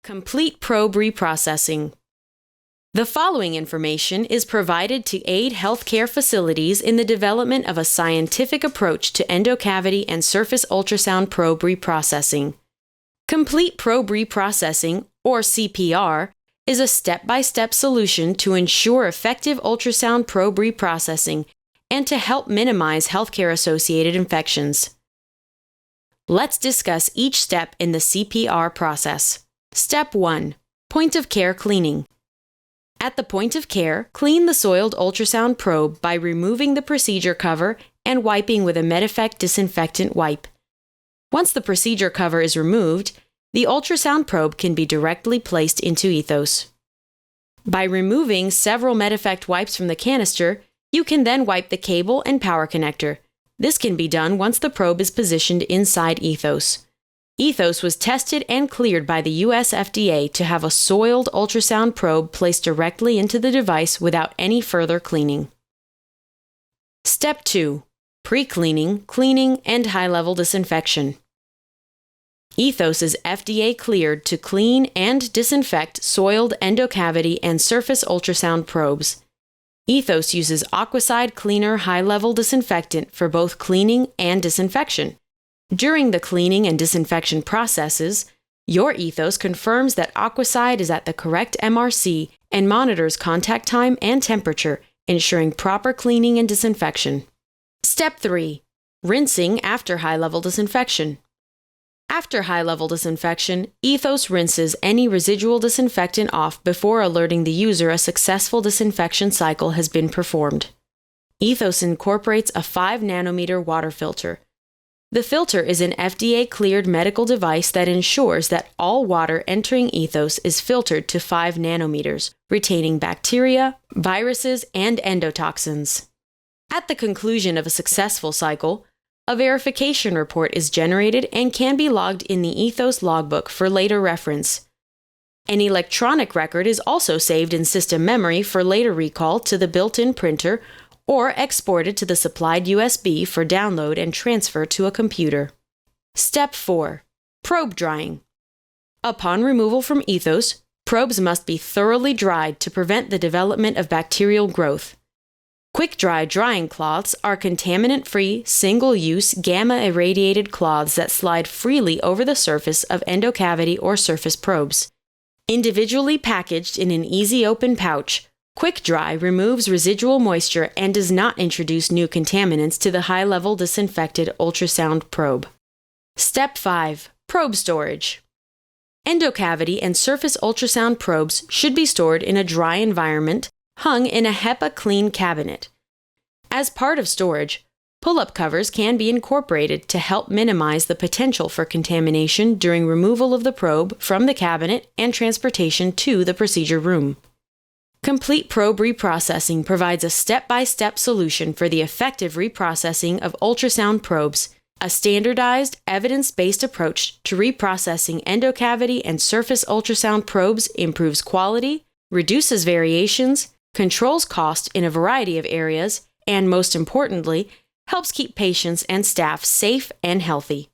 Complete probe reprocessing. The following information is provided to aid healthcare facilities in the development of a scientific approach to endocavity and surface ultrasound probe reprocessing. Complete probe reprocessing, or CPR, is a step-by-step solution to ensure effective ultrasound probe reprocessing and to help minimize healthcare-associated infections. Let's discuss each step in the CPR process. Step 1. Point-of-care cleaning. At the point of care, clean the soiled ultrasound probe by removing the procedure cover and wiping with a Medifect disinfectant wipe. Once the procedure cover is removed, the ultrasound probe can be directly placed into Ethos. By removing several Medifect wipes from the canister, you can then wipe the cable and power connector. This can be done once the probe is positioned inside Ethos. Ethos was tested and cleared by the US FDA to have a soiled ultrasound probe placed directly into the device without any further cleaning. Step 2. Pre-cleaning, cleaning, and high-level disinfection. Ethos is FDA cleared to clean and disinfect soiled endocavity and surface ultrasound probes. Ethos uses Aquacide Cleaner high-level disinfectant for both cleaning and disinfection. During the cleaning and disinfection processes, your Ethos confirms that Aquacide is at the correct MRC and monitors contact time and temperature, ensuring proper cleaning and disinfection. Step 3. Rinsing after high-level disinfection. After high-level disinfection, Ethos rinses any residual disinfectant off before alerting the user a successful disinfection cycle has been performed. Ethos incorporates a 5 nanometer water filter. The filter is an FDA-cleared medical device that ensures that all water entering Ethos is filtered to 5 nanometers, retaining bacteria, viruses, and endotoxins. At the conclusion of a successful cycle, a verification report is generated and can be logged in the Ethos logbook for later reference. An electronic record is also saved in system memory for later recall to the built-in printer or exported to the supplied USB for download and transfer to a computer. Step 4. Probe drying. Upon removal from Ethos, probes must be thoroughly dried to prevent the development of bacterial growth. Quick-dry drying cloths are contaminant-free, single-use, gamma-irradiated cloths that slide freely over the surface of endocavity or surface probes. Individually packaged in an easy-open pouch, Quick-dry removes residual moisture and does not introduce new contaminants to the high-level disinfected ultrasound probe. Step 5. Probe storage. Endocavity and surface ultrasound probes should be stored in a dry environment, hung in a HEPA-clean cabinet. As part of storage, pull-up covers can be incorporated to help minimize the potential for contamination during removal of the probe from the cabinet and transportation to the procedure room. Complete probe reprocessing provides a step-by-step solution for the effective reprocessing of ultrasound probes, a standardized, evidence-based approach to reprocessing endocavity and surface ultrasound probes improves quality, reduces variations, controls cost in a variety of areas, and most importantly, helps keep patients and staff safe and healthy.